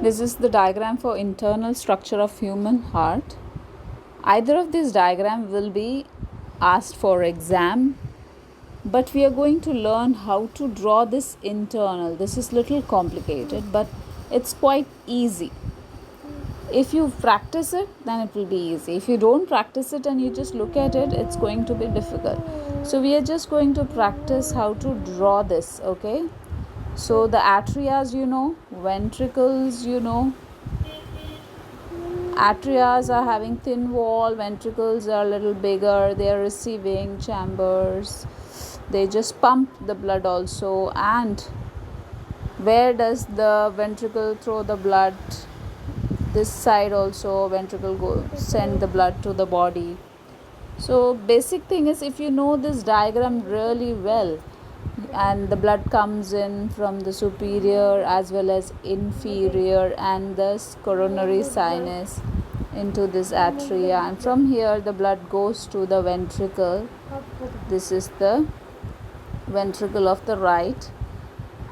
This is the diagram for internal structure of human heart. Either of these diagram will be asked for exam, but we are going to learn how to draw this internal. This is little complicated, but it's quite easy. If you practice it, then it will be easy. If you don't practice it and you just look at it, it's going to be difficult. So we are just going to practice how to draw this, okay? So the atrias, ventricles, atrias are having thin wall, ventricles are a little bigger, they are receiving chambers, they just pump the blood also. And where does the ventricle throw the blood? This side also ventricle send the blood to the body. So basic thing is, if you know this diagram really well, and the blood comes in from the superior as well as inferior and the coronary sinus into this atria, and from here the blood goes to the ventricle. This is the ventricle of the right.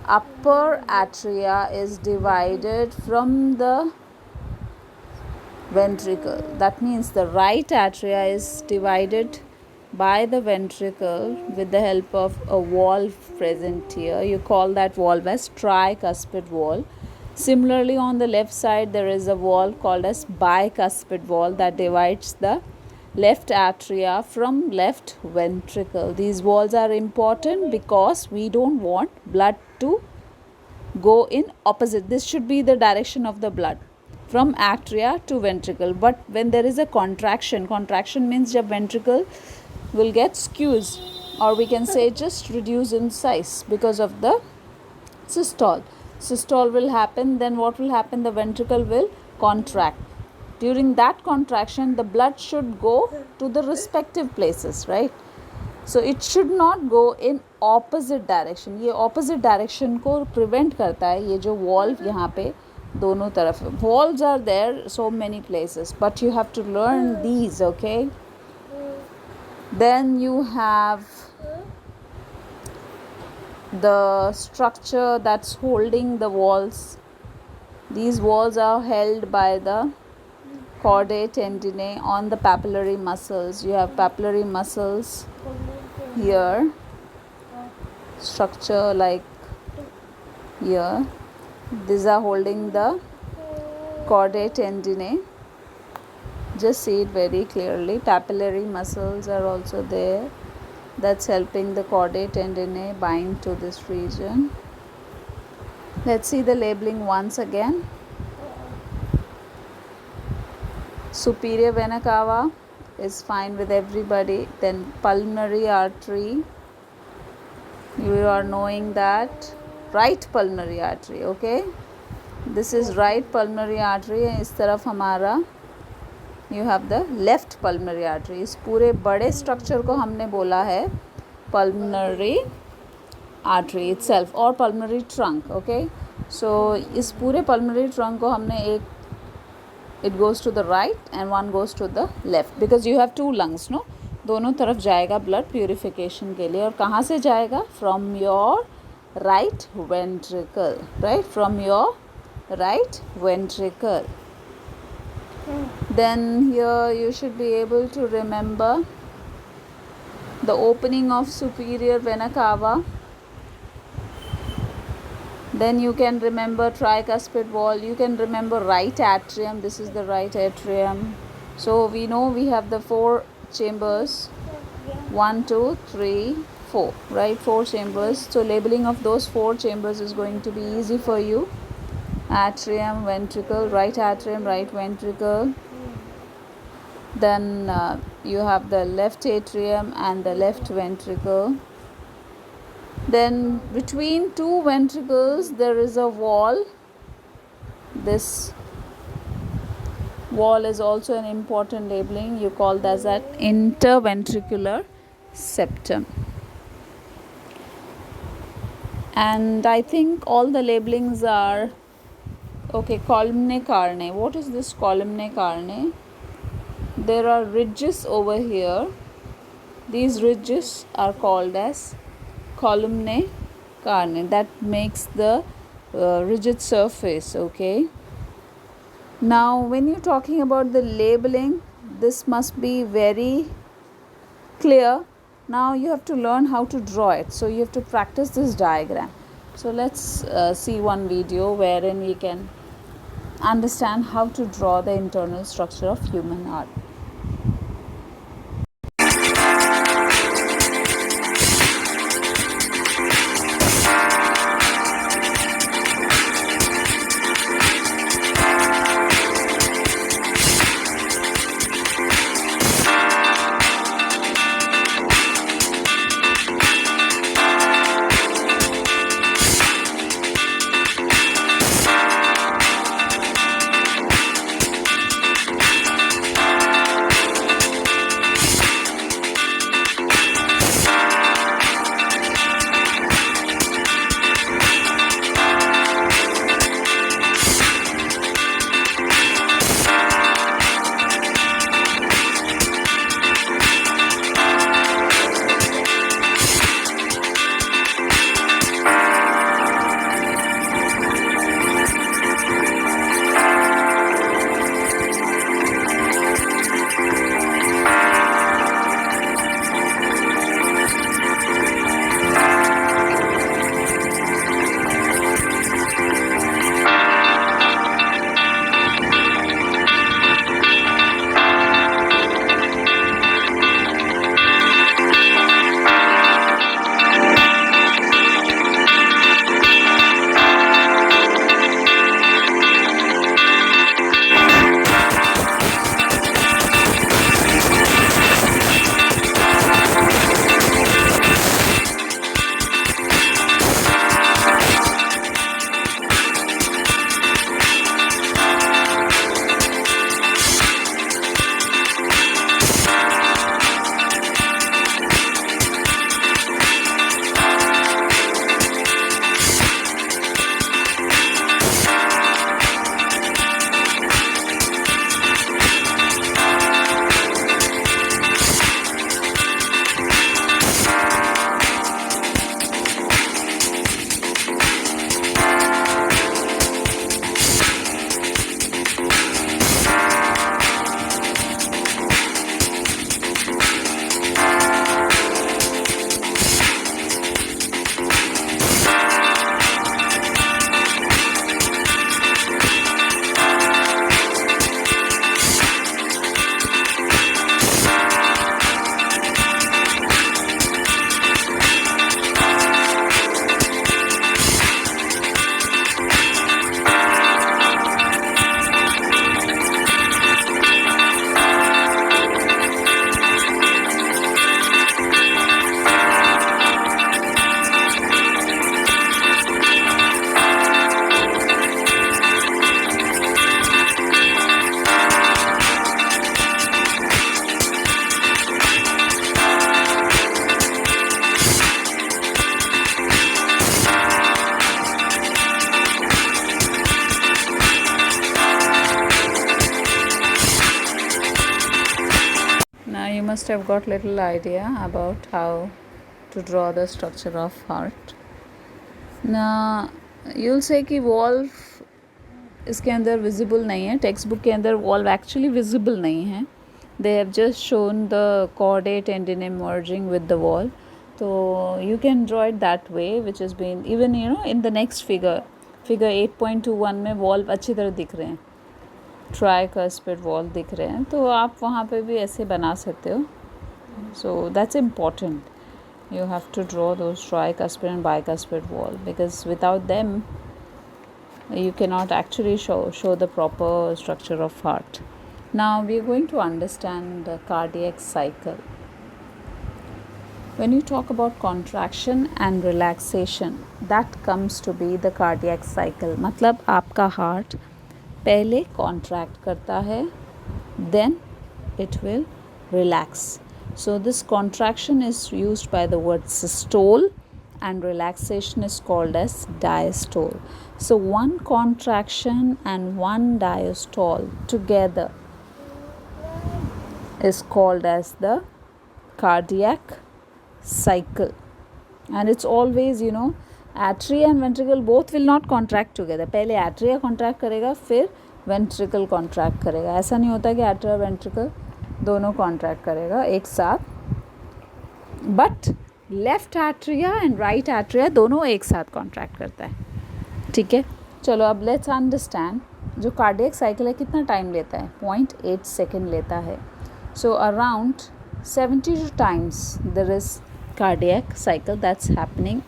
Upper atria is divided from the ventricle. That means the right atria is divided by the ventricle with the help of a wall present here. You call that wall as tricuspid wall. Similarly, on the left side there is a wall called as bicuspid wall that divides the left atria from left ventricle. These walls are important because we don't want blood to go in opposite. This should be the direction of the blood from atria to ventricle. But when there is a contraction means the ventricle will get squeezed, or we can say just reduce in size because of the systole. Systole will happen, then what will happen? The ventricle will contract. During that contraction, the blood should go to the respective places, right? So it should not go in opposite direction. ये opposite direction को prevent करता है ये जो wall यहाँ पे दोनों तरफ. Walls are there so many places, but you have to learn these, okay? Then you have the structure that's holding the walls. These walls are held by the chordae tendineae on the papillary muscles. You have papillary muscles here, structure like here. These are holding the chordae tendineae. Just see it very clearly. Papillary muscles are also there. That's helping the chordae tendineae bind to this region. Let's see the labeling once again. Superior vena cava is fine with everybody. Then pulmonary artery. You are knowing that. Right pulmonary artery, okay? This is right pulmonary artery. इस तरफ हमारा you have the left pulmonary artery. इस पूरे बड़े structure को हमने बोला है pulmonary artery itself or pulmonary trunk, okay? So इस पूरे pulmonary trunk को हमने एक, it goes to the right and one goes to the left because you have two lungs, no? दोनों तरफ जाएगा blood purification के लिए. और कहाँ से जाएगा? From your right ventricle, right? From your right ventricle. Then here you should be able to remember the opening of superior vena cava. Then you can remember tricuspid wall. You can remember right atrium. This is the right atrium. So we know we have the 4 chambers. 1, 2, 3, 4. Right? 4 chambers. So labeling of those 4 chambers is going to be easy for you. Atrium, ventricle, right atrium, right ventricle. Then you have the left atrium and the left ventricle. Then between 2 ventricles there is a wall. This wall is also an important labeling. You call that as interventricular septum. And I think all the labelings are okay. Columnae carneae. What is this columnae carneae? There are ridges over here. These ridges are called as columnae carneae. That makes the rigid surface, okay? Now, when you're talking about the labeling, this must be very clear. Now you have to learn how to draw it, so you have to practice this diagram. So let's see one video wherein we can understand how to draw the internal structure of human heart. Must have got little idea about how to draw the structure of heart. Now you'll say कि valve इसके अंदर visible नहीं है, text book के अंदर valve actually visible नहीं है. They have just shown the chordate ending emerging with the wall. तो you can draw it that way, which has been even in the next figure 8.21 में valve अच्छी तरह दिख रहे हैं, ट्राइकस्पिड वॉल दिख रहे हैं, तो आप वहाँ पे भी ऐसे बना सकते हो. So that's important. You have to draw those tricuspid and bicuspid wall, because without them you cannot actually show the proper structure of heart. Now we are going to understand the cardiac cycle. When you talk about contraction and relaxation, that comes to be the cardiac cycle. मतलब आपका heart पहले contract करता है, then it will relax. So this contraction is used by the word systole and relaxation is called as diastole. So one contraction and one diastole together is called as the cardiac cycle. And it's always atria and ventricle both will not contract together. पहले atria contract करेगा, फिर ventricle contract करेगा. ऐसा नहीं होता कि atria ventricle दोनों contract करेगा एक साथ, but left atria and right atria दोनों एक साथ कॉन्ट्रैक्ट करता है. ठीक है, चलो अब लेट्स अंडरस्टैंड जो कार्डियक साइकिल है कितना टाइम लेता है. 0.8 सेकेंड लेता है. So around 72 times there is cardiac cycle that's happening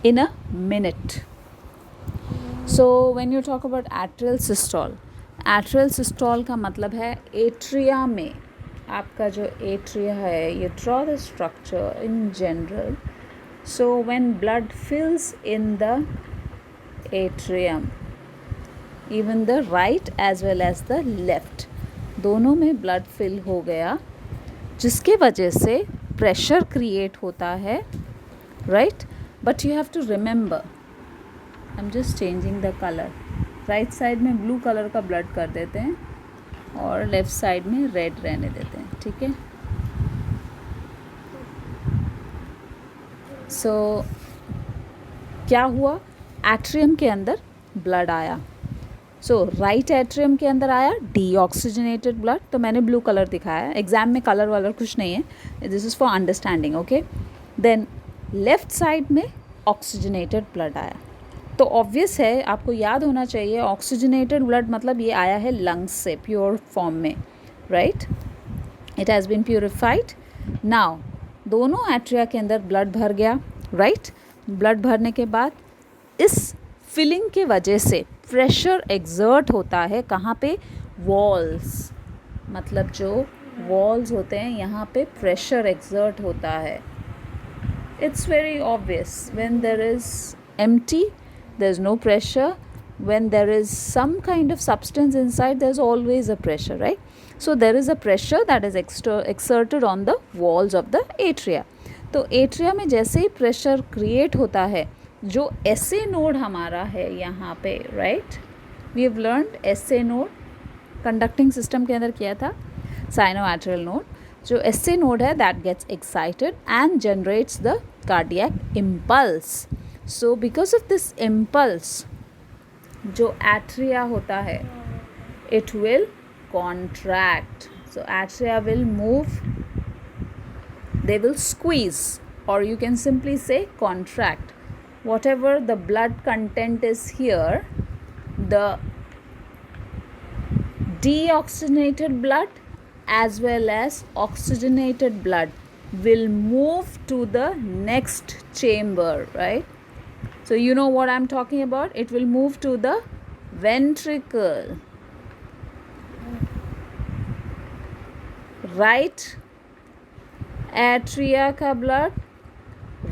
in a minute. So when you talk about atrial systole का मतलब है एट्रिया में आपका जो एट्रिया है, you draw the structure in general. So when blood fills in the atrium, even the right as well as the left, दोनों में blood fill हो गया, जिसके वजह से प्रेशर क्रिएट होता है, right. But you have to remember, I am just changing the colour. Right side में ब्लू कलर का ब्लड कर देते हैं और लेफ्ट साइड में रेड रहने देते हैं. ठीक है, सो क्या हुआ, एट्रियम के अंदर ब्लड आया. सो राइट एट्रियम के अंदर आया डीऑक्सीजनेटेड ब्लड. तो मैंने ब्लू कलर दिखाया, एग्जाम में कलर वालर कुछ नहीं है, this is for understanding. Okay, then left side में ऑक्सीजनेटेड ब्लड आया. तो ऑब्वियस है, आपको याद होना चाहिए, ऑक्सीजनेटेड ब्लड मतलब ये आया है लंग्स से प्योर फॉर्म में, right. It has been purified. Now दोनों एट्रिया के अंदर ब्लड भर गया, राइट. ब्लड भरने के बाद इस फिलिंग के वजह से प्रेशर एक्सर्ट होता है. कहाँ पे, वॉल्स, मतलब जो वॉल्स होते हैं यहाँ पे प्रेशर एक्सर्ट होता है. It's very obvious, when there is empty there is no pressure, when there is some kind of substance inside there is always a pressure, right. So there is a pressure that is exerted on the walls of the atria. तो atria में जैसे ही pressure create होता है, जो SA node हमारा है यहाँ पे, right, we have learned SA node conducting system के अंदर किया था, साइनोएट्रियल नोड. जो एसए नोड है that gets excited and generates the cardiac impulse. So because of this impulse जो एट्रिया होता है, it will contract. So atria will move, they will squeeze, or you can simply say contract. Whatever the blood content is here, the deoxygenated blood as well as oxygenated blood will move to the next chamber, right. So you know what I'm talking about. It will move to the ventricle, right. Atria का blood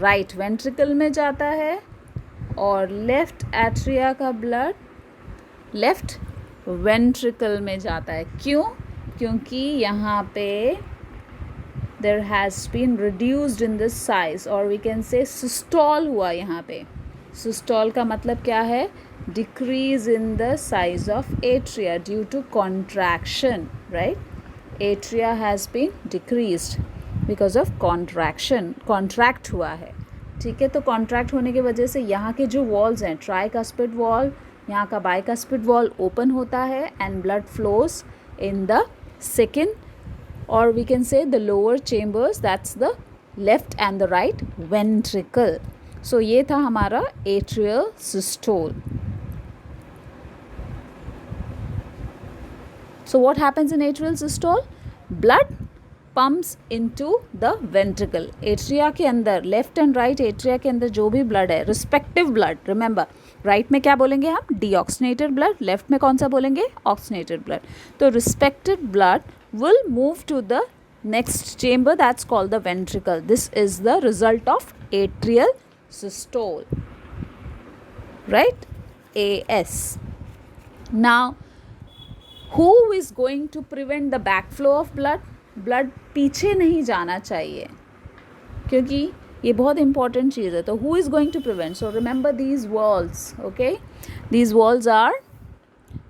right ventricle में जाता है और left atria का blood left ventricle में जाता है. क्यों? क्योंकि यहाँ पे there has been reduced in this size, और वी कैन से सिस्टोल हुआ. यहाँ पे सिस्टोल का मतलब क्या है, decrease in the size of atria due to contraction, right. Atria has been decreased because of contraction, contract हुआ है. ठीक है, तो कॉन्ट्रैक्ट होने की वजह से यहाँ के जो वॉल्स हैं, ट्राइकस्पिड वॉल, यहाँ का बाइकस्पिड वॉल ओपन होता है and blood flows in the second, और we can say the lower chambers, that's the left and the right ventricle. So ये था हमारा atrial systole. So what happens in atrial systole, blood pumps into the ventricle. Atria के अंदर, left and right atria के अंदर जो भी blood है, रिस्पेक्टिव ब्लड, रिमेंबर राइट में क्या बोलेंगे हम, डीऑक्सीनेटेड ब्लड, लेफ्ट में कौन सा बोलेंगे, ऑक्सीनेटेड ब्लड. तो respective blood will move to the next chamber, that's called the ventricle. This is the result of atrial systole, right, AS. Now who is going to prevent the backflow of blood? Blood पीछे नहीं जाना चाहिए, क्योंकि ये बहुत important चीज़ है. तो who is going to prevent? So remember these walls, okay, these walls are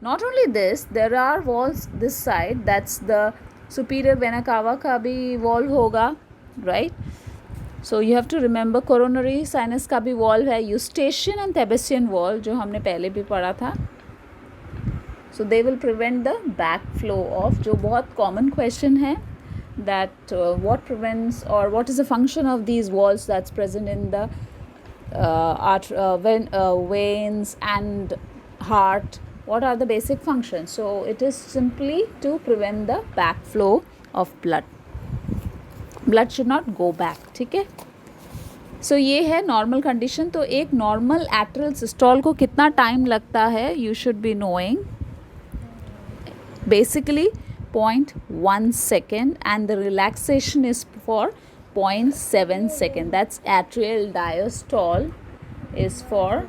not only this, there are walls this side, that's the superior vena cava का भी वॉल होगा, right. So you have to remember coronary sinus का भी wall है, Eustachian and थेबेसियन wall, जो हमने पहले भी पढ़ा था. So they will prevent the backflow of, जो बहुत common question है, that what prevents or what is the function of these walls that's present in the veins and heart. What are the basic functions? So it is simply to prevent the backflow of blood. Blood should not go back. ठीक है. So ये है normal condition. तो एक normal atrial systole को कितना time लगता है, you should be knowing. Basically 0.1 second, and the relaxation is for 0.7 second. That's atrial diastole is for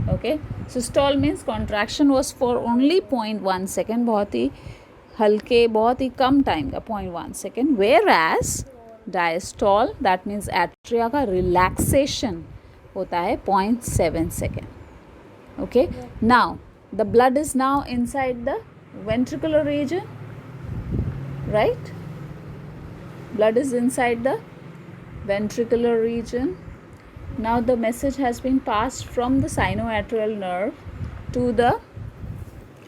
okay. Systole means contraction was for only 0.1 second, बहुत ही हल्के, बहुत ही कम time का 0.1 second. Whereas diastole, that means atria का relaxation होता है 0.7 second. Okay. Now the blood is now inside the ventricular region, right? Blood is inside the ventricular region. Now the message has been passed from the sinoatrial nerve to the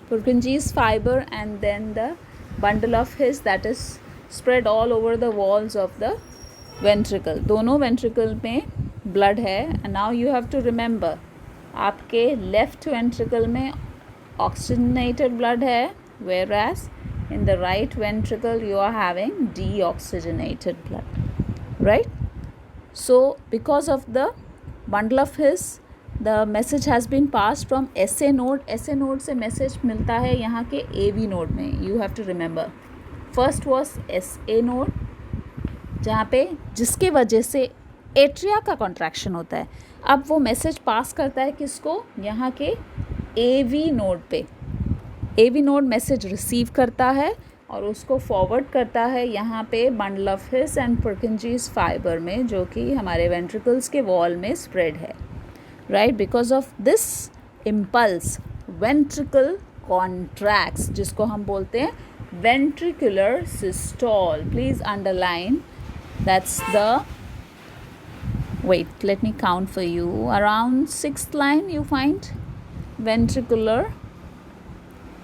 Purkinje's fiber, and then the bundle of His that is spread all over the walls of the ventricle. दोनों ventricle में blood है. And now you have to remember, आपके left ventricle में oxygenated blood है, whereas in the right ventricle you are having deoxygenated blood, right? So because of the bundle of His, the message has been passed from SA node. SA node से message मिलता है यहाँ के AV node में. You have to remember, first was SA node, जहाँ पे जिसके वजह से एट्रिया का कॉन्ट्रैक्शन होता है. अब वो मैसेज पास करता है किसको, यहाँ के AV नोड पे. AV नोड मैसेज रिसीव करता है और उसको फॉरवर्ड करता है यहाँ पे bundle of His and Purkinje's fibre में, जो कि हमारे वेंट्रिकल्स के वॉल में स्प्रेड है, right? Because of this impulse ventricle contracts, जिसको हम बोलते हैं ventricular systole. Please underline, that's the, wait, let me count for you. Around 6th line you find ventricular,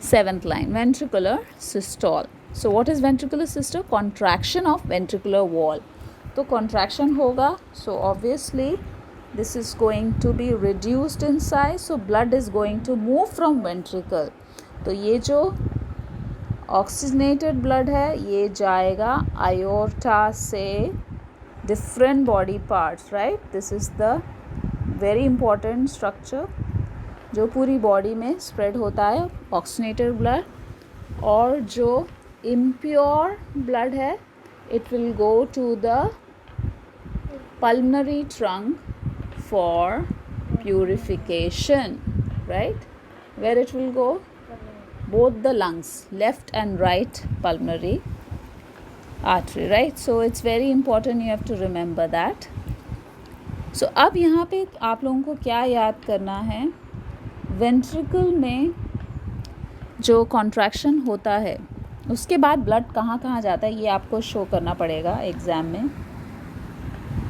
7th line ventricular systole. So what is ventricular systole? Contraction of ventricular wall. तो contraction होगा, so obviously this is going to be reduced in size, so blood is going to move from ventricle. तो ये जो oxygenated blood है ये जाएगा aorta से different body parts, right? This is the very important structure जो पूरी body में स्प्रेड होता है, ऑक्सीनेटेड ब्लड. और जो इम्प्योर ब्लड है it will go to the pulmonary trunk for purification, right? Where it will go? Both the lungs, left and right pulmonary artery, right? So it's very important, you have to remember that. So अब यहाँ पे आप लोगों को क्या याद करना है, वेंट्रिकल में जो कॉन्ट्रैक्शन होता है उसके बाद ब्लड कहाँ कहाँ जाता है ये आपको शो करना पड़ेगा एग्ज़ाम में.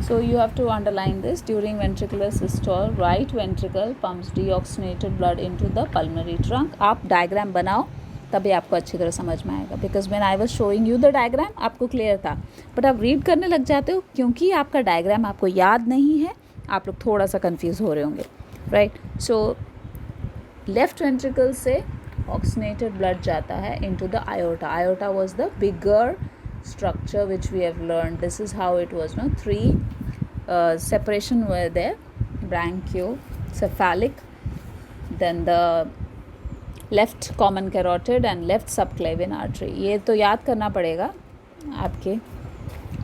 So you have to underline this. During ventricular systole right ventricle pumps deoxygenated blood into the pulmonary trunk. आप डायग्राम बनाओ तभी आपको अच्छी तरह समझ में आएगा, because when I was showing you the diagram आपको क्लियर था, बट आप रीड करने लग जाते हो क्योंकि आपका डायग्राम आपको याद नहीं है, आप लोग थोड़ा सा कंफ्यूज हो रहे होंगे, राइट? सो लेफ्ट वेंट्रिकल से ऑक्सीनेटेड ब्लड जाता है into the iota. Iota was the bigger structure which we have learned. This is how it was, no? 3 separation were there: brachiocephalic, then the left common carotid and left subclavian artery. ये तो याद करना पड़ेगा आपके.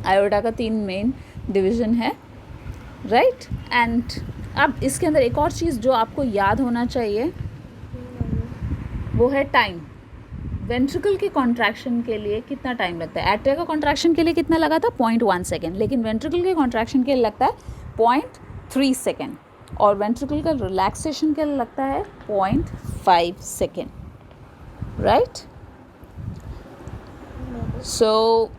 Iota का 3 main division है, right? And अब इसके अंदर एक और चीज़ जो आपको याद होना चाहिए वो है टाइम. वेंट्रिकल के कॉन्ट्रैक्शन के लिए कितना टाइम लगता है? एट्रिया का कॉन्ट्रैक्शन के लिए कितना लगा था? 0.1 सेकेंड. लेकिन वेंट्रिकल के कॉन्ट्रैक्शन के लिए लगता है 0.3 सेकेंड, और वेंट्रिकल का रिलैक्सेशन के लिए लगता है 0.5 second, right? So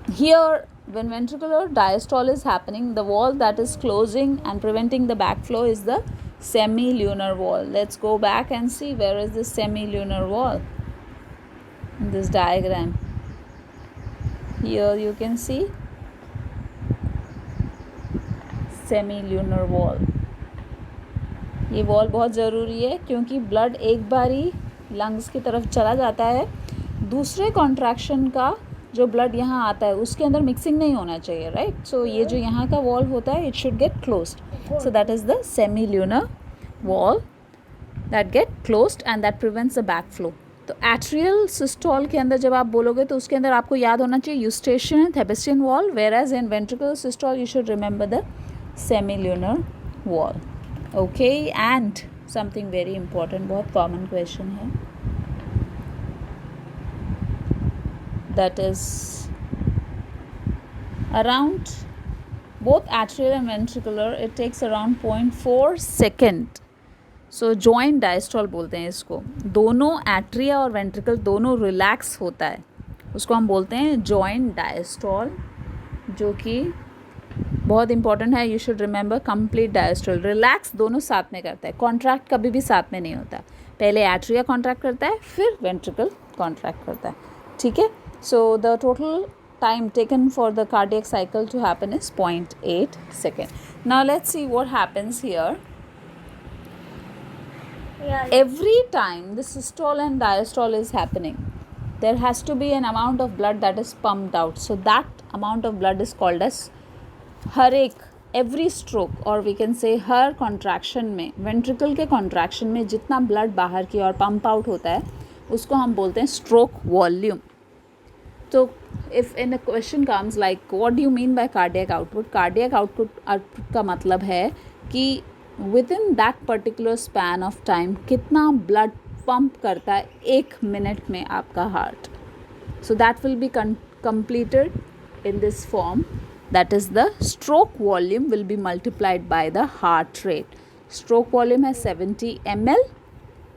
here when ventricular diastole is happening, the wall that is closing and preventing the backflow is the semilunar wall. Let's go back and see where is this semilunar wall in this diagram. Here you can see semilunar wall. ये wall बहुत ज़रूरी है क्योंकि blood एक बार ही lungs की तरफ चला जाता है, दूसरे कॉन्ट्रैक्शन का जो ब्लड यहाँ आता है उसके अंदर मिक्सिंग नहीं होना चाहिए, राइट. सो ये जो यहाँ का वॉल होता है, it should get closed. So that is the semilunar wall that get closed end that prevents the back flow. तो एट्रियल सिस्टोल के अंदर जब आप बोलोगे तो उसके अंदर आपको याद होना चाहिए Eustachian and Thebesian wall, whereas in ventricular systole you should remember the semilunar wall. Okay, and something very important, बहुत कॉमन क्वेश्चन है, that is around both atrial and ventricular it takes around 0.4 second. So joint diastole बोलते हैं इसको. दोनों atria और ventricle दोनों relax होता है, उसको हम बोलते हैं जॉइंट डायस्टॉल, जो कि बहुत इंपॉर्टेंट है. You should remember complete diastole. Relax दोनों साथ में करता है, कॉन्ट्रैक्ट कभी भी साथ में नहीं होता. पहले एट्रिया कॉन्ट्रैक्ट करता है, फिर वेंट्रिकल कॉन्ट्रैक्ट करता है. ठीक है. So the total time taken for the cardiac cycle to happen is 0.8 second. Now let's see what happens here. Every time the systole and diastole is happening, there has to be an amount of blood that is pumped out. So that amount of blood is called as हर एक every stroke, or we can say her contraction में, ventricle के contraction में जितना blood बाहर की ओर pump out होता है उसको हम बोलते हैं stroke volume. So if in a question comes like what do you mean by cardiac output का मतलब है कि within that particular span of time कितना blood pump करता है एक मिनट में आपका heart. So that will be completed in this form, that is the stroke volume will be multiplied by the heart rate. Stroke volume है 70 ml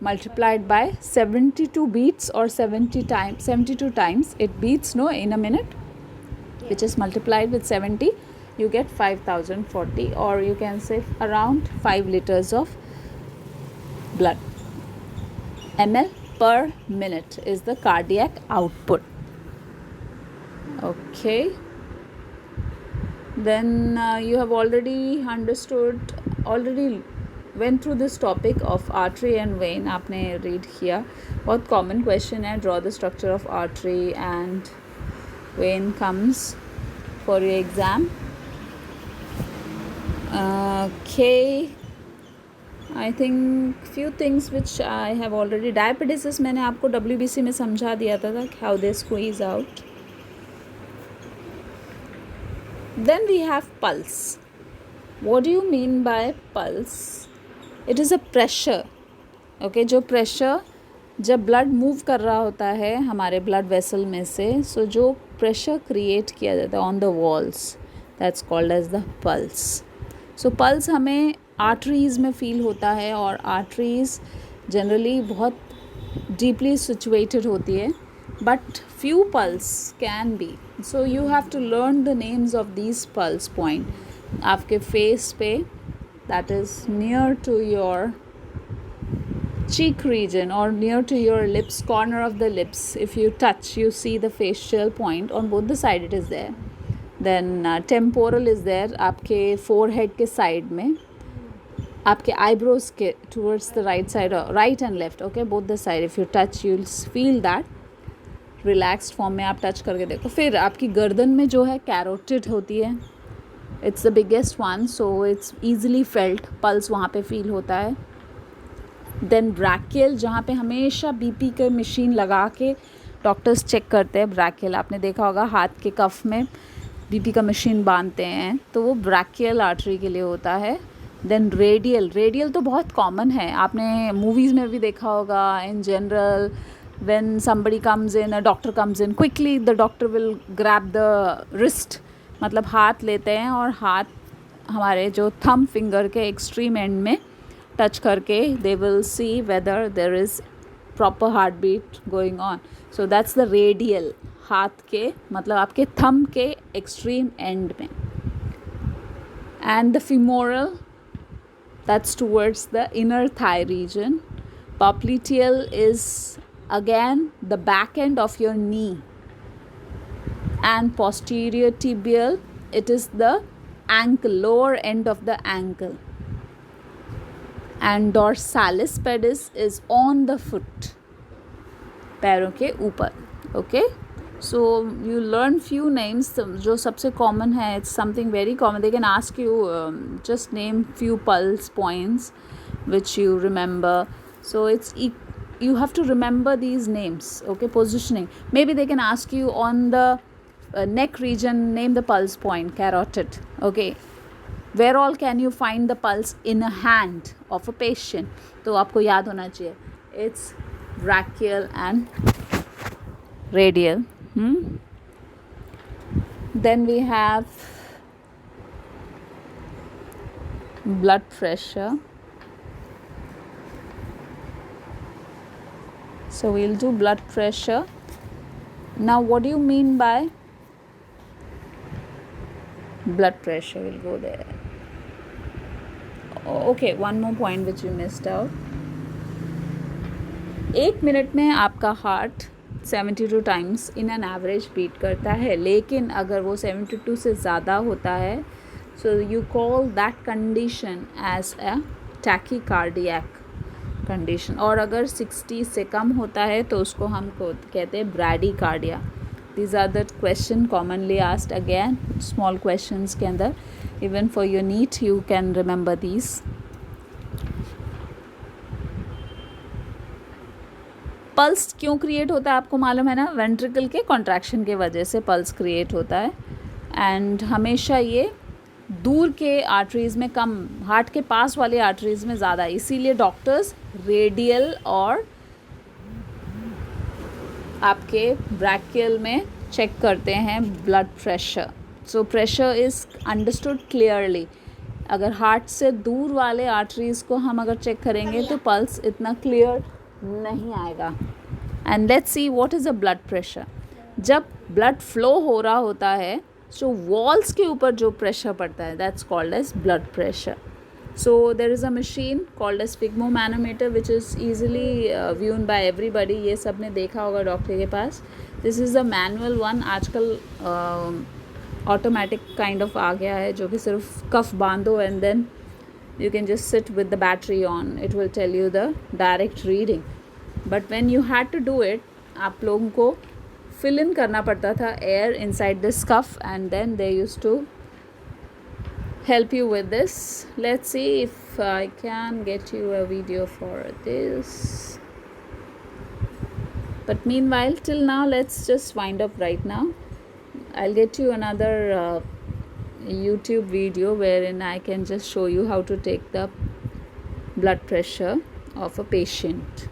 multiplied by 72 beats or 72 times it beats in a minute, which is multiplied with 70, you get 5040, or you can say around 5 liters of blood. ml per minute is the cardiac output. Okay, then you have already went through this topic of artery and vein. आपने read किया. बहुत common question है. Draw the structure of artery and vein comes for your exam. Okay, I think few things which I have already. Diapedesis मैंने आपको WBC में समझा दिया था how they squeeze out. Then we have pulse. What do you mean by pulse? It is a pressure. Okay, जो pressure जब blood move कर रहा होता है हमारे ब्लड वेसल में से, सो जो प्रेशर क्रिएट किया जाता है on the walls, that's called as the pulse. So pulse हमें आर्टरीज़ में फील होता है, और आर्टरीज़ जनरली बहुत डीपली सिचुएटेड होती है, but few pulse can be. So you have to learn the names of these pulse point. आपके face पे, that is near to your cheek region or near to your lips, corner of the lips, if you touch you see the facial point on both the side it is there. Then temporal is there, आपके forehead के side में, आपके eyebrows के towards the right side, or right and left, okay, both the side. If you touch you'll feel that relaxed form में आप touch करके देखो. फिर आपकी गर्दन में जो है carotid होती है, it's the biggest one, so it's easily felt. Pulse वहाँ पे फील होता है. देन ब्रैकियल, जहाँ पे हमेशा बीपी के मशीन लगा के डॉक्टर्स चेक करते हैं. ब्रैकियल आपने देखा होगा, हाथ के कफ में बीपी का मशीन बांधते हैं, तो वो ब्रैकियल आर्टरी के लिए होता है. देन रेडियल तो बहुत कॉमन है, आपने मूवीज़ में भी देखा होगा. In general when somebody comes in, a doctor comes in, quickly the doctor will grab the wrist, मतलब हाथ लेते हैं और हाथ हमारे जो थंब फिंगर के एक्सट्रीम एंड में टच करके they will see whether there is proper heart beat going on. So that's the radial हाथ के मतलब आपके थंब के एक्सट्रीम एंड में. And the femoral, that's towards the inner thigh region. Popliteal is again the back end of your knee. And posterior tibial, it is the ankle, lower end of the ankle. And dorsalis pedis is on the foot, पैरों के ऊपर. Okay, so you learn few names. जो सबसे common है, it's something very common. They can ask you just name few pulse points which you remember. So it's you have to remember these names. Okay, positioning. Maybe they can ask you on the neck region, name the pulse point, carotid. Okay, where all can you find the pulse in a hand of a patient? तो आपको याद होना चाहिए. It's brachial and radial. Then we have blood pressure. So we'll do blood pressure. Now what do you mean by blood pressure? We'll go there. Okay, one more point which you missed out. 1 minute में आपका heart 72 times in an average beat करता है, लेकिन अगर वो 72 से ज़्यादा होता है, so you call that condition as a tachycardiac condition. और अगर 60 से कम होता है तो उसको हम कहते हैं bradycardia. These are the question commonly asked. Again small questions के अंदर, even for your NEET you can remember these. Pulse क्यों क्रिएट होता है आपको मालूम है ना? वेंट्रिकल के कॉन्ट्रैक्शन के वजह से पल्स क्रिएट होता है. एंड हमेशा ये दूर के आर्टरीज़ में कम, हार्ट के पास वाले आर्टरीज़ में ज़्यादा. इसीलिए डॉक्टर्स रेडियल और आपके ब्रैकियल में चेक करते हैं blood pressure. So pressure is understood clearly. अगर हार्ट से दूर वाले आर्टरीज़ को हम अगर चेक करेंगे तो पल्स इतना क्लियर नहीं आएगा. And let's see what is a blood pressure. जब ब्लड फ्लो हो रहा होता है, सो वॉल्स के ऊपर जो प्रेशर पड़ता है, that's called as blood pressure. So there is a machine called as sphygmomanometer which is easily viewed by everybody. ये सब ने देखा होगा डॉक्टर के पास. This is a manual one. आजकल ऑटोमेटिक काइंड ऑफ आ गया है, जो कि सिर्फ कफ बांधो and then you can just sit with the battery on, it will tell you the direct reading. But when you had to do it, आप लोगों को fill in करना पड़ता था air inside this cuff, and then they used to help you with this. Let's see if I can get you a video for this. But meanwhile, till now, let's just wind up right now. I'll get you another YouTube video wherein I can just show you how to take the blood pressure of a patient.